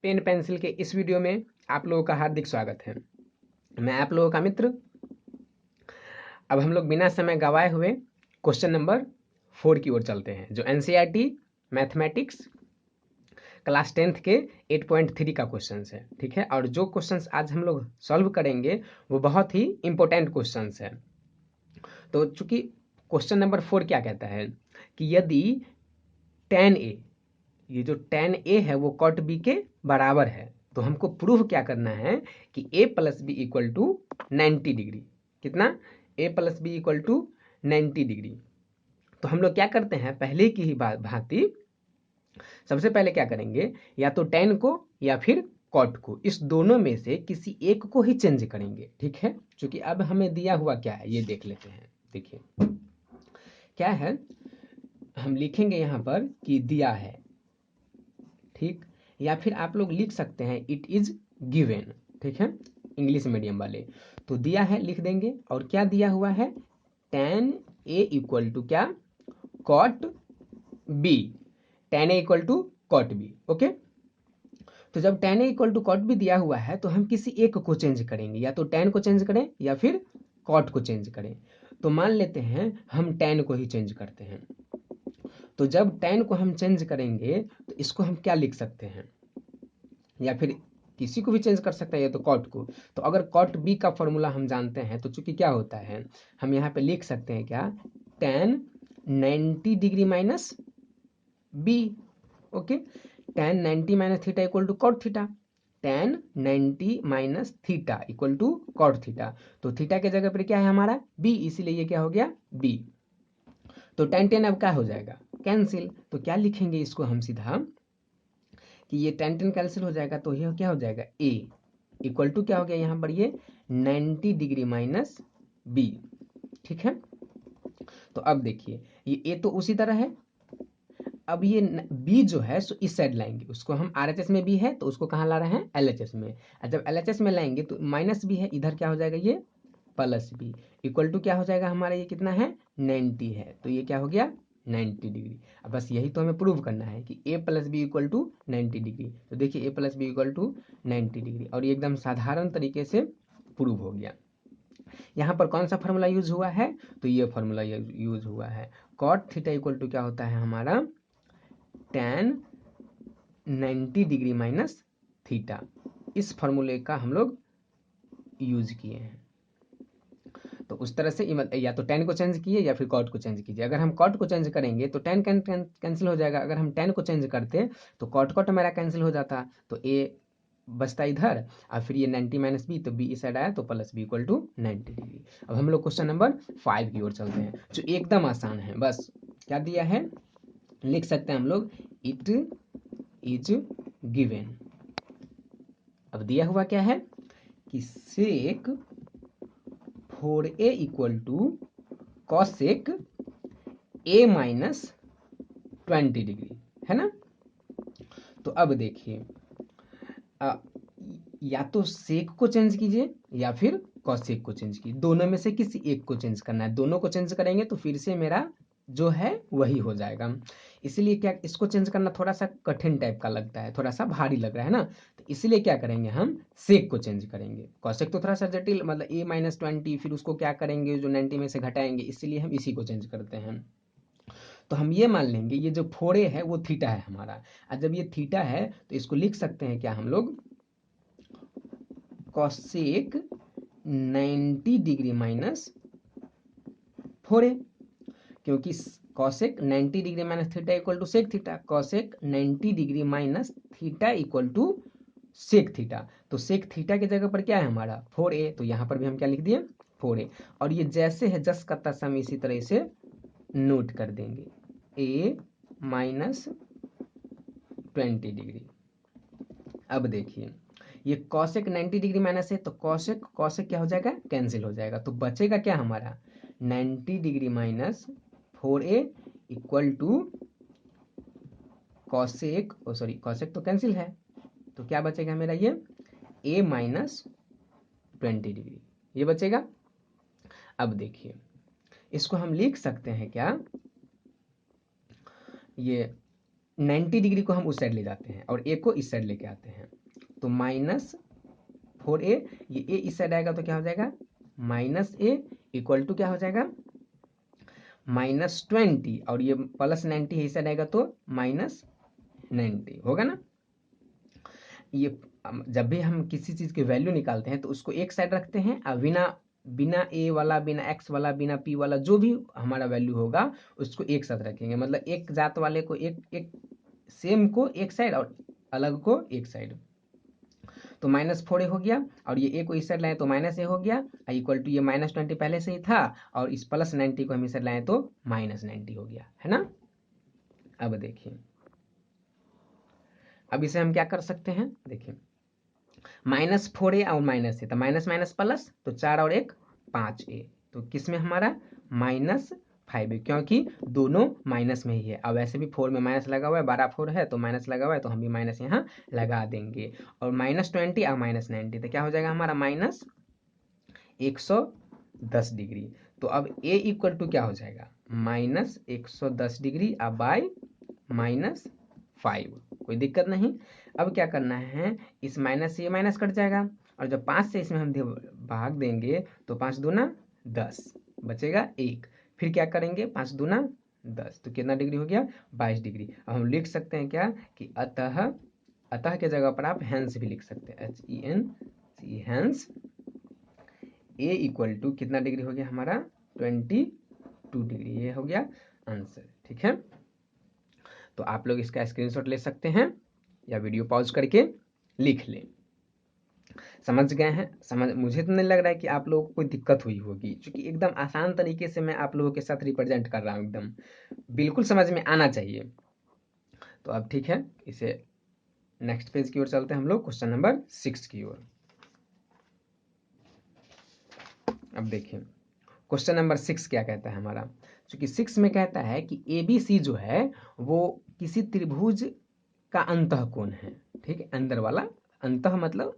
Pen pencil के इस video में आप लोगों का हार्दिक स्वागत है। मैं आप लोगों का मित्र। अब हम लोग बिना समय गवाए हुए क्वेश्चन नंबर 4 की ओर चलते हैं, जो एनसीईआरटी मैथमेटिक्स क्लास 10th के 8.3 का क्वेश्चन है। ठीक है, और जो क्वेश्चन आज हम लोग सॉल्व करेंगे वो बहुत ही इंपॉर्टेंट क्वेश्चन है। तो चूंकि क्वेश्चन नंबर 4 क्या कहता है कि यदि tan a, ये जो tan a है वो cot b के बराबर है, तो हमको प्रूव क्या करना है कि a plus b equal to 90 degree. कितना? a plus b equal to 90 degree. तो हम लोग क्या करते हैं, पहले की ही भांति सबसे पहले क्या करेंगे, या तो tan को या फिर cot को, इस दोनों में से किसी एक को ही चेंज करेंगे। ठीक है, क्योंकि अब हमें दिया हुआ क्या है ये देख लेते हैं। देखिए क्या है, हम लिखेंगे यहाँ पर कि दिया है, ठीक, या फिर आप लोग लिख सकते हैं इट इज गिवन। ठीक है, इंग्लिश मीडियम वाले तो दिया है लिख देंगे। और क्या दिया हुआ है, tan a इक्वल टू क्या, cot b, tan a equal to cot b। Okay, तो जब tan a equal to cot b दिया हुआ है तो हम किसी एक को चेंज करेंगे, या तो tan को चेंज करें या फिर cot को चेंज करें। तो मान लेते हैं हम tan को ही चेंज करते हैं। तो जब tan को हम चेंज करेंगे तो इसको हम क्या लिख सकते हैं, या फिर किसी को भी चेंज कर सकते हैं, या तो कॉट को। तो अगर कॉट बी का फॉर्मूला हम जानते हैं तो चूंकि क्या होता है, हम यहाँ पे लिख सकते हैं क्या, tan 90 degree minus b. Okay, tan 90 minus theta equal to cot theta, tan 90 minus theta equal to cot theta. तो थीटा के जगह पर क्या है हमारा, बी, इसीलिए ये क्या हो गया, बी। तो tan अब क्या हो जाएगा, कैंसिल। तो क्या लिखेंगे इसको हम सीधा कि ये tan कैंसिल हो जाएगा, तो यह क्या हो जाएगा, a इक्वल टू क्या हो गया यहाँ पर, ये 90 डिग्री माइनस बी। ठीक है, तो अब देखिए ये a तो उसी तरह है। अब ये b जो है सो इस साइड लाएंगे, उसको हम RHS में b है तो उसको कहाँ ला रहे हैं, LHS में। और जब LHS में लाएंगे तो माइनस b है, इधर क्या हो जाएगा, ये प्लस बी इक्वल टू क्या हो जाएगा हमारा, ये कितना है, 90 है, तो ये क्या हो गया, 90 डिग्री। अब बस यही तो हमें प्रूव करना है कि a plus b equal to 90 degree. तो देखिए a plus b equal to 90 degree, और ये एकदम साधारण तरीके से प्रूव हो गया। यहाँ पर कौन सा फॉर्मूला यूज हुआ है, तो ये फॉर्मूला यूज हुआ है, कॉट थीटा इक्वल टू क्या होता है हमारा, tan 90 डिग्री माइनस थीटा। इस फॉर्मूले का हम लोग यूज किए हैं। तो उस तरह से या तो tan को चेंज किए या फिर cot को चेंज कीजिए। अगर हम cot को चेंज करेंगे तो tan कैंसिल हो जाएगा, अगर हम tan को चेंज करते तो cot हमारा कैंसिल हो जाता, तो a बचता इधर, और फिर ये 90 माइनस बी, तो b इस साइड आया तो plus b equal to 90 degree. अब हम लोग क्वेश्चन नंबर 5 की ओर चलते हैं, जो एकदम आसान है। बस क्या दिया है, लिख सकते हैं हम लोग इट इज गिवन। अब दिया हुआ क्या है कि sec 4a equal to cosec a minus 20 degree, है ना। तो अब देखिए या तो सेक को चेंज कीजिए या फिर कॉसेक को चेंज कीजिए, दोनों में से किसी एक को चेंज करना है। दोनों को चेंज करेंगे तो फिर से मेरा जो है वही हो जाएगा। इसलिए क्या, इसको चेंज करना थोड़ा सा कठिन टाइप का लगता है, थोड़ा सा भारी लग रहा है ना, तो इसलिए क्या करेंगे, हम सेक को चेंज करेंगे। कॉसेक तो थोड़ा सा जटिल, मतलब a माइनस 20, फिर उसको क्या करेंगे, जो 90 में से घटाएंगे, इसलिए हम इसी को चेंज करते हैं। तो हम ये मान लेंगे ये जो 4a है वो थीटा है हमारा, और जब ये थीटा है तो इसको लिख सकते हैं क्या हम लोग, कॉसेक 90 डिग्री माइनस 4a, क्योंकि cosec 90 degree minus theta equal to sec theta, cosec 90 degree minus theta equal to sec theta. तो सेक थीटा की जगह पर क्या है हमारा, 4a, तो यहाँ पर भी हम क्या लिख दिए, 4a। और ये जैसे है जस का तस हम इसी तरह से नोट कर देंगे, a माइनस 20 डिग्री। अब देखिए ये कॉसेक 90 डिग्री माइनस है, तो कॉसेक कॉसेक क्या हो जाएगा, कैंसिल हो जाएगा, तो बचेगा क्या हमारा, 90 degree minus 4a equal to cosec, oh sorry cosec तो कैंसिल है, तो क्या बचेगा मेरा, ये a माइनस 20 डिग्री, ये बचेगा। अब देखिए इसको हम लिख सकते हैं क्या, ये 90 डिग्री को हम उस साइड ले जाते हैं और ए को इस साइड लेके आते हैं, तो -4a, ये ए इस साइड आएगा तो क्या हो जाएगा -a इक्वल टू क्या हो जाएगा -20, और ये +90 है इस साइड आएगा तो -90 होगा ना। ये जब भी हम किसी चीज़ की वैल्यू निकालते हैं तो उसको एक साइड रखते हैं और बिना ए वाला, बिना एक्स वाला, बिना पी वाला जो भी हमारा वैल्यू होगा उसको एक साथ रखेंगे। मतलब एक जात वाले को एक सेम को एक साइड और अलग को एक साइड। तो -4a हो गया और ये ए को इस साइड लाए तो -a हो गया, इक्वल टू ये -20 पहले से ही था और इस +90 को हम इस साइड लाए तो -90 हो गया, है ना। अब देखिए, अब इसे हम क्या कर सकते हैं, देखिए -4a और -a, तो माइनस माइनस प्लस, तो 4 और 1 5a, तो किस में हमारा -5a, क्योंकि दोनों माइनस में ही है। अब वैसे भी 4 में माइनस लगा हुआ है, 12 4 है तो माइनस लगा हुआ है, तो हम भी माइनस यहाँ लगा देंगे। और -20 और -90, तो क्या हो जाएगा हमारा -110 डिग्री। तो अब a इक्वल टू क्या हो जाएगा -110 डिग्री अब बाय -5, कोई दिक्कत नहीं। अब क्या करना है, इस माइनस से ये माइनस कट जाएगा और जब 5 से इसमें हम भाग देंगे तो 5 दूना 10, बचेगा 1। फिर क्या करेंगे, 5 दूना 10, तो कितना डिग्री हो गया 22 डिग्री। अब हम लिख सकते हैं क्या कि अतः के जगह पर आप हैंस भी लिख सकते हैं, HENC, hence a equal to कितना डिग्री हो गया हमारा 22 डिग्री, ये हो गया आंसर। ठीक है, तो आप लोग इसका स्क्रीनशॉट ले सकते हैं या वीडियो पॉज करके लिख लें। समझ गए हैं? मुझे तो नहीं लग रहा है कि आप लोगों को कोई दिक्कत हुई होगी, क्योंकि एकदम आसान तरीके से मैं आप लोगों के साथ रिप्रेजेंट कर रहा हूँ, एकदम बिल्कुल समझ में आना चाहिए। तो अब ठीक है, इसे नेक्स्ट पेज की ओर चलते हैं हम लोग, क्वेश्चन नंबर 6 की ओर। अब देखिए क्वेश्चन नंबर 6 क्या कहता है हमारा, क्योंकि 6 में कहता है कि ABC जो है वो किसी त्रिभुज का अंतः कोण है। ठीक है, अंदर वाला, अंतः मतलब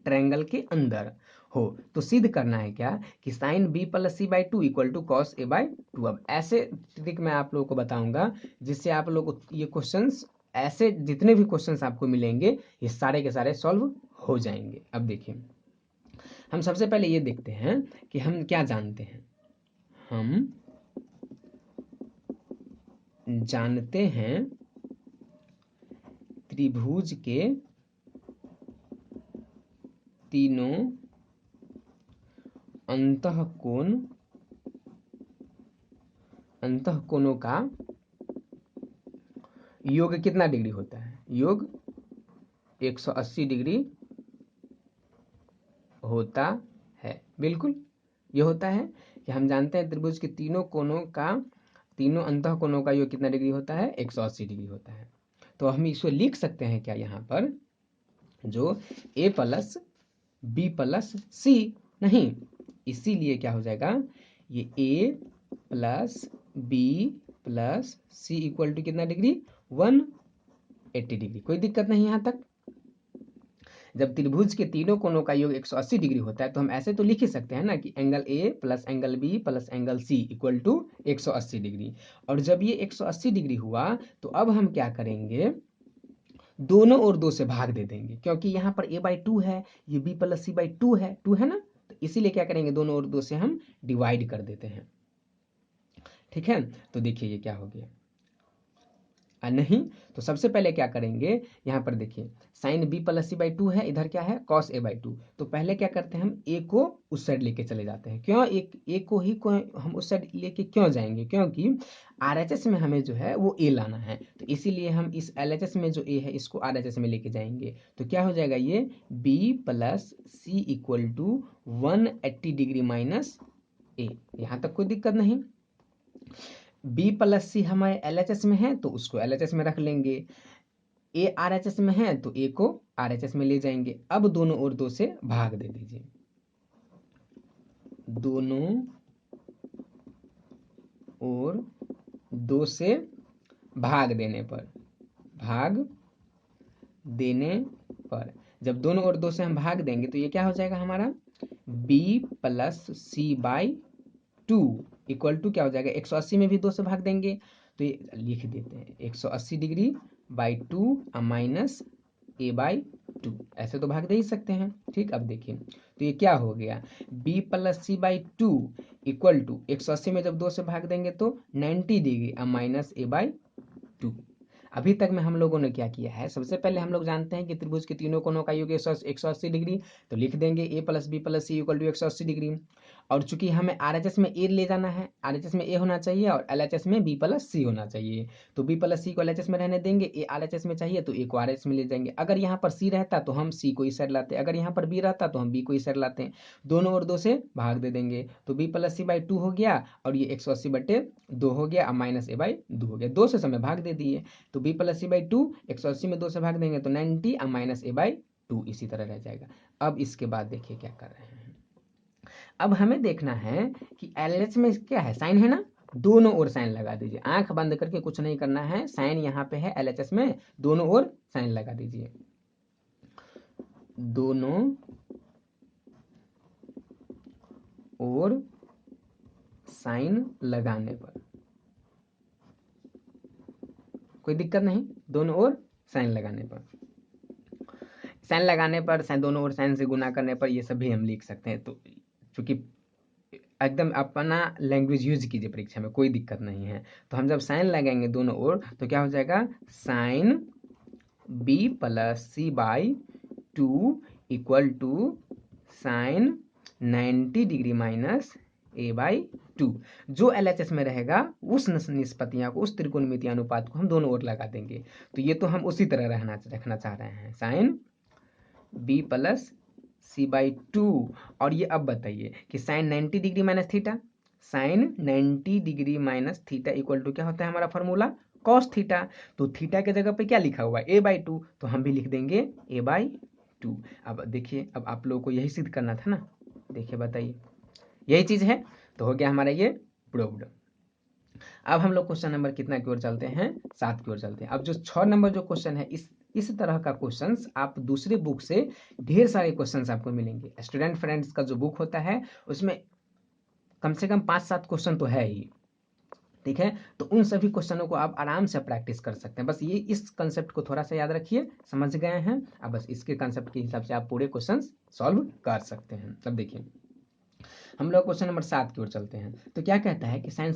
ट्रायंगल के अंदर हो, तो सिद्ध करना है क्या कि sin b + c/2 equal to cos a/2। अब ऐसे ट्रिक मैं आप लोगों को बताऊंगा जिससे आप लोग ये क्वेश्चंस, ऐसे जितने भी क्वेश्चंस आपको मिलेंगे ये सारे के सारे सॉल्व हो जाएंगे। अब देखिए, हम सबसे पहले ये देखते हैं कि हम क्या जानते हैं। हम जानते हैं त्रिभुज के तीनों अंतःकोणों का योग कितना डिग्री होता है, योग 180 डिग्री होता है। बिल्कुल ये होता है कि हम जानते हैं त्रिभुज के तीनों अंतःकोणों का योग कितना डिग्री होता है, 180 डिग्री होता है। तो हम इसको लिख सकते हैं क्या यहाँ पर, जो a + b + c, नहीं, इसीलिए क्या हो जाएगा, ये a + b + c equal to कितना डिग्री 180 डिग्री। कोई दिक्कत नहीं यहाँ तक। जब त्रिभुज के तीनों कोणों का योग 180 डिग्री होता है तो हम ऐसे तो लिख ही सकते हैं ना कि angle A + angle B + angle C equal to 180 degree. और जब ये 180 डिग्री हुआ तो अब हम क्या करेंगे, दोनों ओर 2 से भाग दे देंगे, क्योंकि यहाँ पर a/2 है, ये b + c/2 है, 2 है ना, तो इसीलिए क्या करेंगे, दोनों ओर 2 से हम डिवाइड कर देते हैं। ठीक है, तो देखिए ये क्या हो गया, नहीं, तो सबसे पहले क्या करेंगे, यहाँ पर देखिए sin b + c/2 है, इधर क्या है cos a/2। तो पहले क्या करते हैं, हम a को उस साइड लेके चले जाते हैं। क्यों a को हम उस साइड लेके क्यों जाएंगे, क्योंकि RHS में हमें जो है वो a लाना है, तो इसीलिए हम इस LHS में जो a है इसको RHS में लेके जाएंगे। तो क्या हो जाएगा, ये b + c equal to 180 degree minus a। यहाँ तक कोई दिक्कत नहीं। b + c हमारे LHS में है तो उसको LHS में रख लेंगे, a RHS में है तो a को RHS में ले जाएंगे। अब दोनों ओर 2 से भाग दे दीजिए, दोनों ओर 2 से भाग देने पर जब दोनों ओर 2 से हम भाग देंगे तो ये क्या हो जाएगा हमारा, b + c/2 इक्वल टू क्या हो जाएगा, 180 में भी 2 से भाग देंगे तो ये लिख देते हैं 180 degree by two minus A by to, ऐसे तो भाग दे ही सकते हैं। ठीक, अब देखिए तो ये क्या हो गया, b plus C by two equal to 180 में जब 2 से भाग देंगे तो 90 degree minus A by two. अभी तक में हम लोगों ने क्या किया है, सबसे पहले हम लोग जानते हैं कि त्रिभुज के तीनों कोणों का योग 180 डिग्री, तो लिख देंगे a plus B plus C equal to 180 degree. और चूंकि हमें RHS में a ले जाना है, RHS में a होना चाहिए और LHS में b प्लस सी होना चाहिए, तो b प्लस सी को LHS में रहने देंगे, a RHS में चाहिए तो a को RHS में ले जाएंगे। अगर यहाँ पर c रहता तो हम c को इस साइड लाते, अगर यहाँ पर b रहता तो हम b को इस साइड लाते, दोनों ओर 2 से भाग दे देंगे, तो b plus C by two हो गया और ये 180/2 हो गया, अब माइनस a बाई 2 हो गया, 2 से समय भाग दे दिए, तो b plus C by two 180 में 2 से भाग देंगे तो 90 और माइनस ए बाई टू इसी तरह रह जाएगा। अब इसके बाद देखिए क्या कर रहे हैं, अब हमें देखना है कि LH में क्या है, साइन है ना, दोनों ओर साइन लगा दीजिए, आंख बंद करके कुछ नहीं करना है, साइन यहाँ पे है LHS में, दोनों ओर साइन लगा दीजिए, दोनों ओर साइन लगाने पर कोई दिक्कत नहीं, दोनों ओर साइन लगाने पर, साइन लगाने पर, साइन दोनों ओर साइन से गुना करने पर, ये सभी हम लिख सकते हैं। तो चूंकि एकदम अपना लैंग्वेज यूज कीजिए परीक्षा में, कोई दिक्कत नहीं है। तो हम जब साइन लगाएंगे दोनों ओर तो क्या हो जाएगा, sine b plus C by two equal to sine 90 degree minus A by two. जो LHS में रहेगा उस निष्पत्तियां को, उस त्रिकोणमितीय अनुपात को हम दोनों ओर लगा देंगे। तो ये तो हम उसी तरह रखना चाह रहे हैं, sine b plus C by two. और ये अब बताइए कि sine 90 degree minus theta, sine 90 degree minus theta equal to क्या होता है हमारा फॉर्मूला, कॉस थीटा। तो थीटा के जगह पे क्या लिखा हुआ है, a बाई टू, तो हम भी लिख देंगे a बाई टू। अब देखिए, अब आप लोगों को यही सिद्ध करना था ना, देखिए बताइए यही चीज है, तो हो गया हमारा ये प्रूव्ड। अब हम लोग क्वेश्चन नंबर कितना की ओर चलते हैं, 7 की ओर चलते हैं। अब जो 6 नंबर जो क्वेश्चन है, इस तरह का क्वेश्चंस आप दूसरे बुक से ढेर सारे क्वेश्चंस आपको मिलेंगे। स्टूडेंट फ्रेंड्स का जो बुक होता है उसमें कम से कम 5-7 क्वेश्चन तो है ही, ठीक है, तो उन सभी क्वेश्चनों को आप आराम से प्रैक्टिस कर सकते हैं। बस ये इस कंसेप्ट को थोड़ा सा याद रखिए, समझ गए हैं, अब बस इसके कंसेप्ट के हिसाब से आप पूरे क्वेश्चन सॉल्व कर सकते हैं। अब देखिए हम लोग क्वेश्चन नंबर 7 की ओर चलते हैं। तो क्या कहता है कि साइन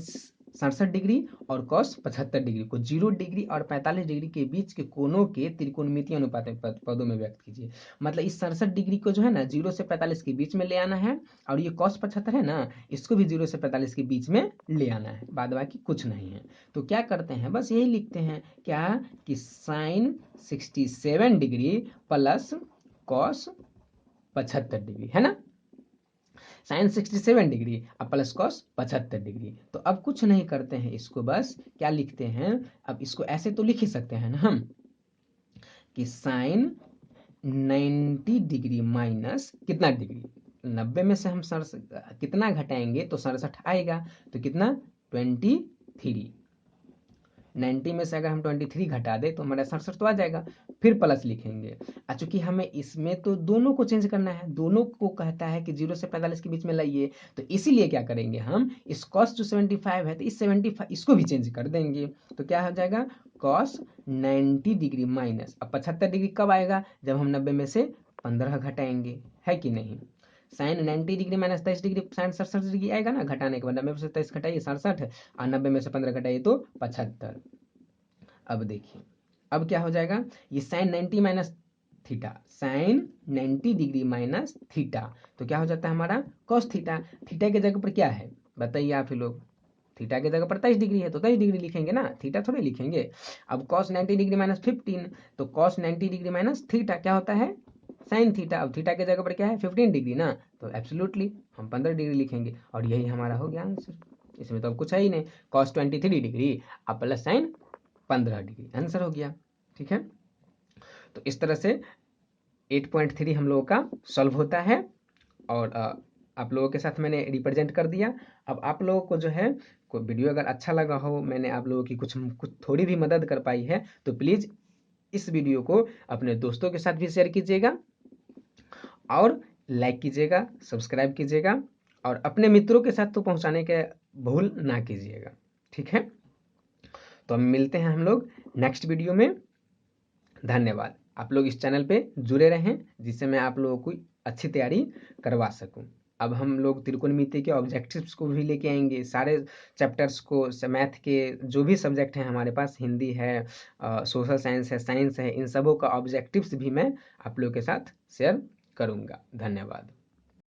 67 डिग्री और कॉस 75 डिग्री को 0 डिग्री और 45 डिग्री के बीच के कोणों के त्रिकोणमितीय अनुपात पदों में व्यक्त कीजिए। मतलब इस 67 डिग्री को जो है ना 0 से 45 के बीच में ले आना है, और ये कॉस 75 है ना, इसको भी 0 से 45 के बीच में ले आना है, बाद बाकी कुछ नहीं है। तो क्या करते हैं, बस यही लिखते हैं क्या कि sine 67 degree plus cos 75 degree है ना, साइन 67 डिग्री अब प्लस कॉस 75 डिग्री। तो अब कुछ नहीं करते हैं, इसको बस क्या लिखते हैं, अब इसको ऐसे तो लिख ही सकते हैं ना हम कि साइन 90 डिग्री माइनस कितना डिग्री, 90 में से हम कितना घटाएंगे तो 67 आएगा, तो कितना 23, 90 में से अगर हम 23 घटा दें तो हमारा 67 तो आ जाएगा, फिर प्लस लिखेंगे। चूंकि हमें इसमें तो दोनों को चेंज करना है, दोनों को कहता है कि 0 से 45 के बीच में लाइए, तो इसीलिए क्या करेंगे हम, इस cos जो 75 है तो इस 75 इसको भी चेंज कर देंगे, तो क्या हो जाएगा cos 90 डिग्री माइनस, अब 75 डिग्री कब आएगा, जब हम 90 में से 15 घटाएंगे, है कि नहीं। Sine 90 degree minus 23 degree sine 67 degree आएगा ना, घटाने के बाद 90 में से 23 घटाइए 67 और 90 में से 15 घटाइए तो 75। अब देखिए अब क्या हो जाएगा, ये sine 90 minus theta, sine 90 degree minus theta, तो क्या हो जाता है हमारा कॉस थीटा। थीटा के जगह पर क्या है बताइए आप ही लोग, थीटा के जगह पर 23 डिग्री है तो 23 डिग्री लिखेंगे ना, थीटा थोड़े लिखेंगे। अब कॉस 90 डिग्री माइनस 15, तो कॉस 90 डिग्री माइनस थीटा क्या होता है साइन थीटा। अब थीटा के जगह पर क्या है 15 डिग्री ना, तो एब्सोल्युटली हम 15 डिग्री लिखेंगे, और यही हमारा हो गया आंसर। इसमें तो अब कुछ है ही नहीं, कॉस 23 डिग्री अब प्लस साइन 15 डिग्री, आंसर हो गया, ठीक है। तो इस तरह से 8.3 हम लोगों का सॉल्व होता है, और आप लोगों के साथ मैंने रिप्रेजेंट कर दिया। अब आप लोगों को जो है कोई वीडियो अगर अच्छा लगा हो, मैंने आप लोगों की कुछ थोड़ी भी मदद कर पाई है, तो प्लीज़ इस वीडियो को अपने दोस्तों के साथ भी शेयर कीजिएगा, और लाइक कीजिएगा, सब्सक्राइब कीजिएगा, और अपने मित्रों के साथ तो पहुंचाने के भूल ना कीजिएगा, ठीक है। तो हम मिलते हैं हम लोग नेक्स्ट वीडियो में। धन्यवाद। आप लोग इस चैनल पे जुड़े रहें, जिससे मैं आप लोगों को अच्छी तैयारी करवा सकूं। अब हम लोग त्रिकोणमिति के ऑब्जेक्टिव्स को भी लेके आएंगे, सारे चैप्टर्स को, मैथ के जो भी सब्जेक्ट हैं हमारे पास, हिंदी है, सोशल साइंस है, इन सबों का ऑब्जेक्टिव्स भी मैं आप लोगों के साथ शेयर करूंगा। धन्यवाद।